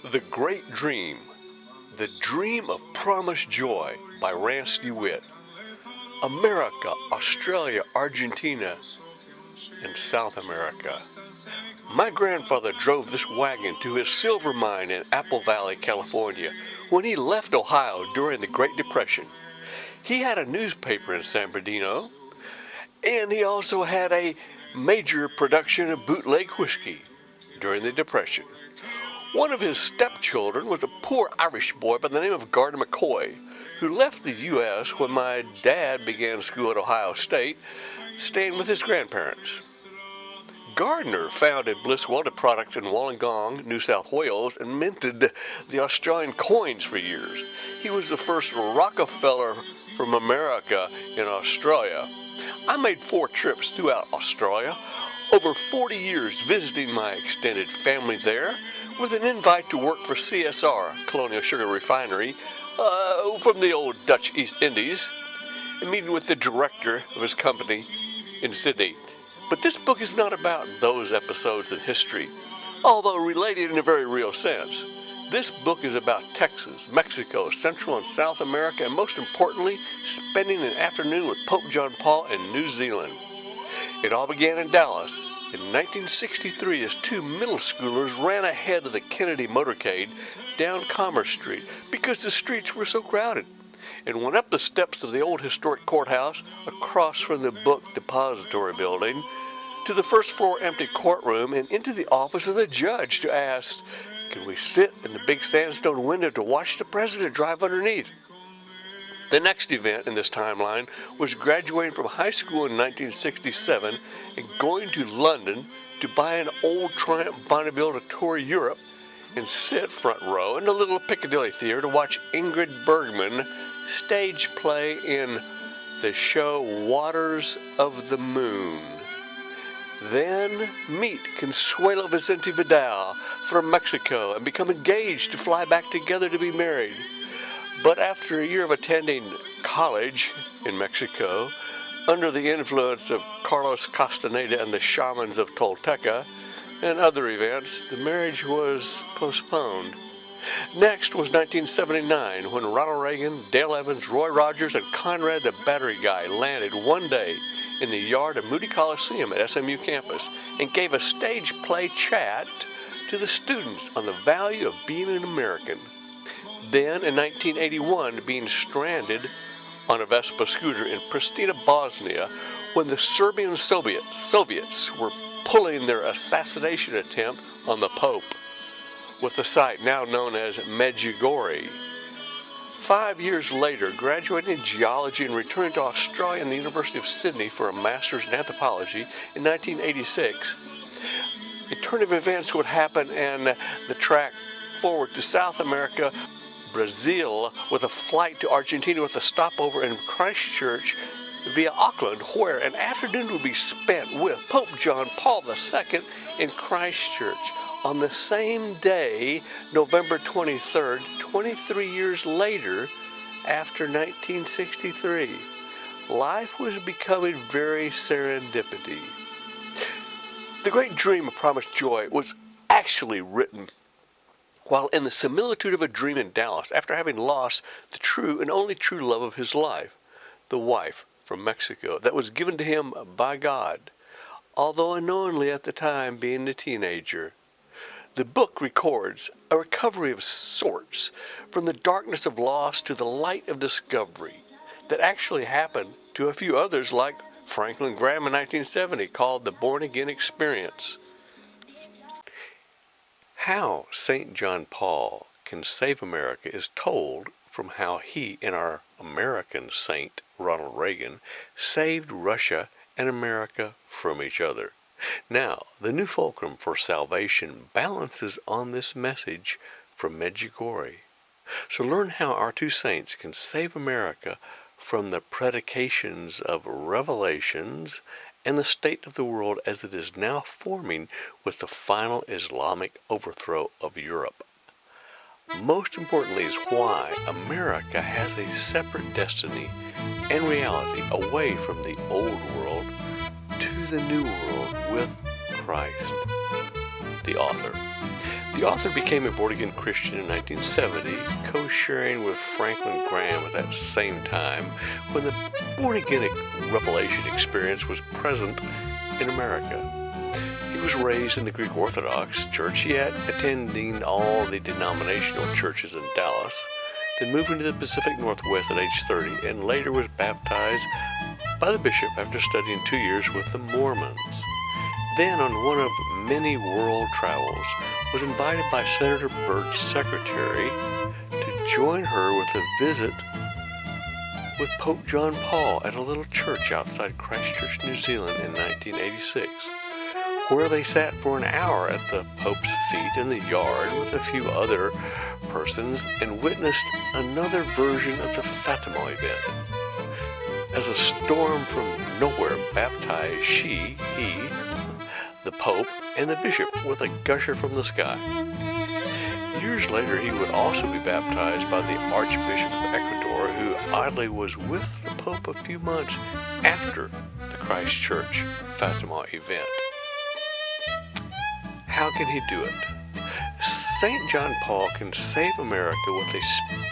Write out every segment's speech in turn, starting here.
The Great Dream, The Dream of Promised Joy by Rance DeWitt. America, Australia, Argentina, and South America. My grandfather drove this wagon to his silver mine in Apple Valley, California, when he left Ohio during the Great Depression. He had a newspaper in San Bernardino, and he also had a major production of bootleg whiskey during the Depression. One of his stepchildren was a poor Irish boy by the name of Gardner McCoy, who left the U.S. when my dad began school at Ohio State, staying with his grandparents. Gardner founded Bliss Welded Products in Wollongong, New South Wales, and minted the Australian coins for years. He was the first Rockefeller from America in Australia. I made 4 trips throughout Australia, over 40 years visiting my extended family there, with an invite to work for CSR, Colonial Sugar Refinery, from the old Dutch East Indies, and meeting with the director of his company in Sydney. But this book is not about those episodes in history, although related in a very real sense. This book is about Texas, Mexico, Central and South America, and most importantly, spending an afternoon with Pope John Paul in New Zealand. It all began in Dallas in 1963 as 2 middle schoolers ran ahead of the Kennedy motorcade down Commerce Street because the streets were so crowded, and went up the steps of the old historic courthouse across from the book depository building to the first floor empty courtroom and into the office of the judge to ask, "Can we sit in the big sandstone window to watch the president drive underneath?" The next event in this timeline was graduating from high school in 1967 and going to London to buy an old Triumph Bonneville to tour Europe and sit front row in the little Piccadilly Theater to watch Ingrid Bergman stage play in the show Waters of the Moon. Then meet Consuelo Vicente Vidal from Mexico and become engaged to fly back together to be married. But after a year of attending college in Mexico, under the influence of Carlos Castaneda and the shamans of Tolteca and other events, the marriage was postponed. Next was 1979, when Ronald Reagan, Dale Evans, Roy Rogers, and Conrad the Battery Guy landed one day in the yard of Moody Coliseum at SMU campus and gave a stage play chat to the students on the value of being an American. Then, in 1981, being stranded on a Vespa scooter in Pristina, Bosnia, when the Serbian Soviets were pulling their assassination attempt on the Pope, with the site now known as Medjugorje. 5 years later, graduating in geology and returning to Australia and the University of Sydney for a master's in anthropology in 1986, a turn of events would happen and the track forward to South America, Brazil, with a flight to Argentina with a stopover in Christchurch via Auckland, where an afternoon would be spent with Pope John Paul II in Christchurch. On the same day, November 23rd, 23 years later, after 1963, life was becoming very serendipity. The Great Dream of Promised Joy was actually written while in the similitude of a dream in Dallas, after having lost the true and only true love of his life, the wife from Mexico, that was given to him by God, although unknowingly at the time being a teenager. The book records a recovery of sorts from the darkness of loss to the light of discovery that actually happened to a few others, like Franklin Graham in 1970, called the Born Again Experience. How St. John Paul can save America is told from how he and our American saint, Ronald Reagan, saved Russia and America from each other. Now, the new fulcrum for salvation balances on this message from Medjugorje. So learn how our 2 saints can save America from the predications of Revelations and the state of the world as it is now forming with the final Islamic overthrow of Europe. Most importantly is why America has a separate destiny and reality away from the old world to the new world with Christ. The author. The author became a born-again Christian in 1970, co-sharing with Franklin Graham at that same time when the born-again revelation experience was present in America. He was raised in the Greek Orthodox Church, yet attending all the denominational churches in Dallas, then moving to the Pacific Northwest at age 30, and later was baptized by the bishop after studying 2 years with the Mormons. Then, on one of many world travels, was invited by Senator Byrd's secretary to join her with a visit with Pope John Paul at a little church outside Christchurch, New Zealand in 1986, where they sat for an hour at the Pope's feet in the yard with a few other persons and witnessed another version of the Fatima event. As a storm from nowhere baptized he, the Pope, and the Bishop with a gusher from the sky. Years later, he would also be baptized by the Archbishop of Ecuador, who oddly was with the Pope a few months after the Christchurch Fatima event. How can he do it? St. John Paul can save America with a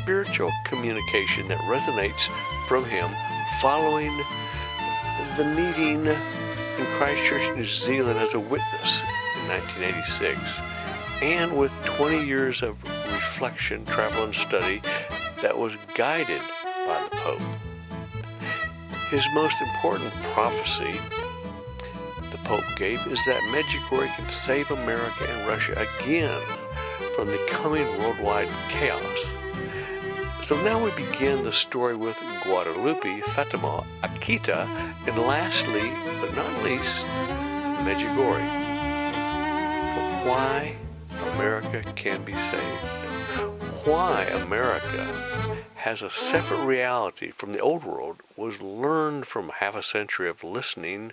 spiritual communication that resonates from him following the meeting in Christchurch, New Zealand as a witness in 1986, and with 20 years of reflection, travel, and study that was guided by the Pope. His most important prophecy the Pope gave is that Medjugorje can save America and Russia again from the coming worldwide chaos. So now we begin the story with Guadalupe, Fatima, Akita, and lastly, but not least, Medjugorje. So why America can be saved? Why America has a separate reality from the old world was learned from half a century of listening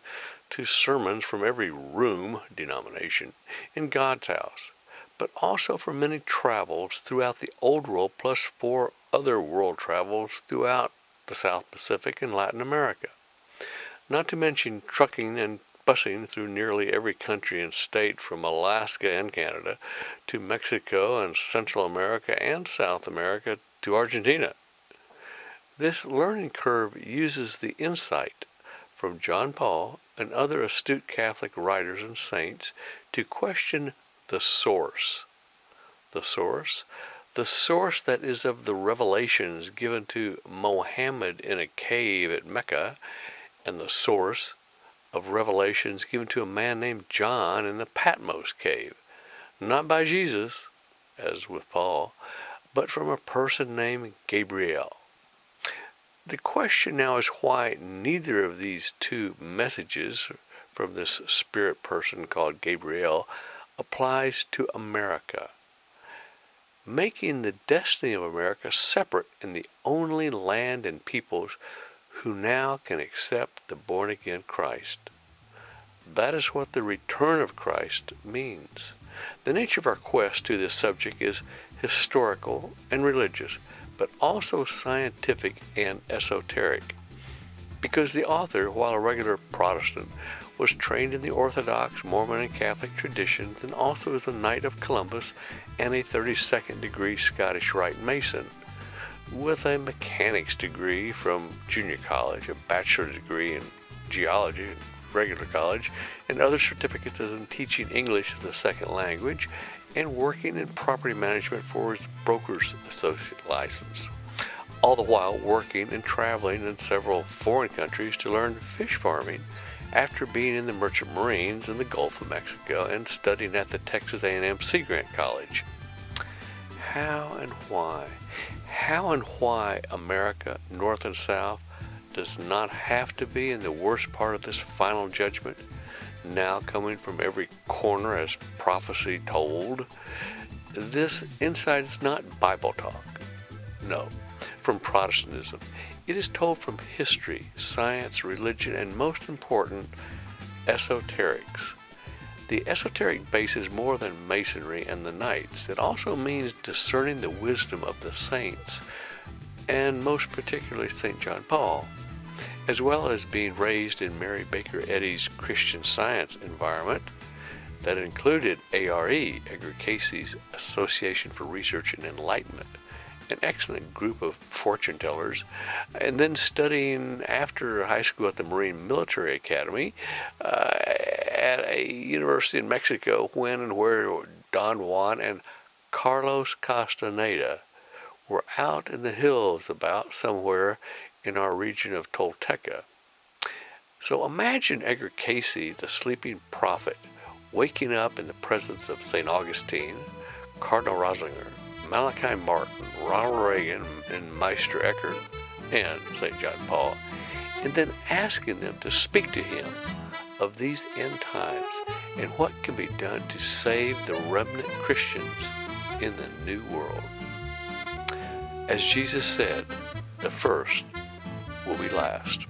to sermons from every room, denomination, in God's house, but also from many travels throughout the old world, plus 4 other world travels throughout the South Pacific and Latin America. Not to mention trucking and busing through nearly every country and state from Alaska and Canada to Mexico and Central America and South America to Argentina. This learning curve uses the insight from John Paul and other astute Catholic writers and saints to question the source. The source? The source that is of the revelations given to Mohammed in a cave at Mecca, and the source of revelations given to a man named John in the Patmos cave, not by Jesus, as with Paul, but from a person named Gabriel. The question now is why neither of these 2 messages from this spirit person called Gabriel applies to America, making the destiny of America separate in the only land and peoples who now can accept the born-again Christ. That is what the return of Christ means. The nature of our quest to this subject is historical and religious, but also scientific and esoteric, because the author, while a regular Protestant, was trained in the Orthodox, Mormon, and Catholic traditions, and also as a Knight of Columbus and a 32nd degree Scottish Rite Mason, with a mechanics degree from junior college, a bachelor's degree in geology in regular college, and other certificates in teaching English as a second language, and working in property management for his broker's associate license, all the while working and traveling in several foreign countries to learn fish farming after being in the Merchant Marines in the Gulf of Mexico and studying at the Texas A&M Sea Grant College. How and why? How and why America, North and South, does not have to be in the worst part of this final judgment, now coming from every corner as prophecy told. This insight is not Bible talk. No, from Protestantism. It is told from history, science, religion, and most important, esoterics. The esoteric base is more than Masonry and the Knights. It also means discerning the wisdom of the saints, and most particularly St. John Paul, as well as being raised in Mary Baker Eddy's Christian Science environment, that included ARE, Edgar Cayce's Association for Research and Enlightenment, an excellent group of fortune tellers, and then studying after high school at the Marine Military Academy at a university in Mexico, when and where Don Juan and Carlos Castaneda were out in the hills about somewhere in our region of Tolteca. So imagine Edgar Cayce, the sleeping prophet, waking up in the presence of St. Augustine, Cardinal Ratzinger, Malachi Martin, Ronald Reagan, and Meister Eckhart, and St. John Paul, and then asking them to speak to him of these end times and what can be done to save the remnant Christians in the new world. As Jesus said, the first will be last.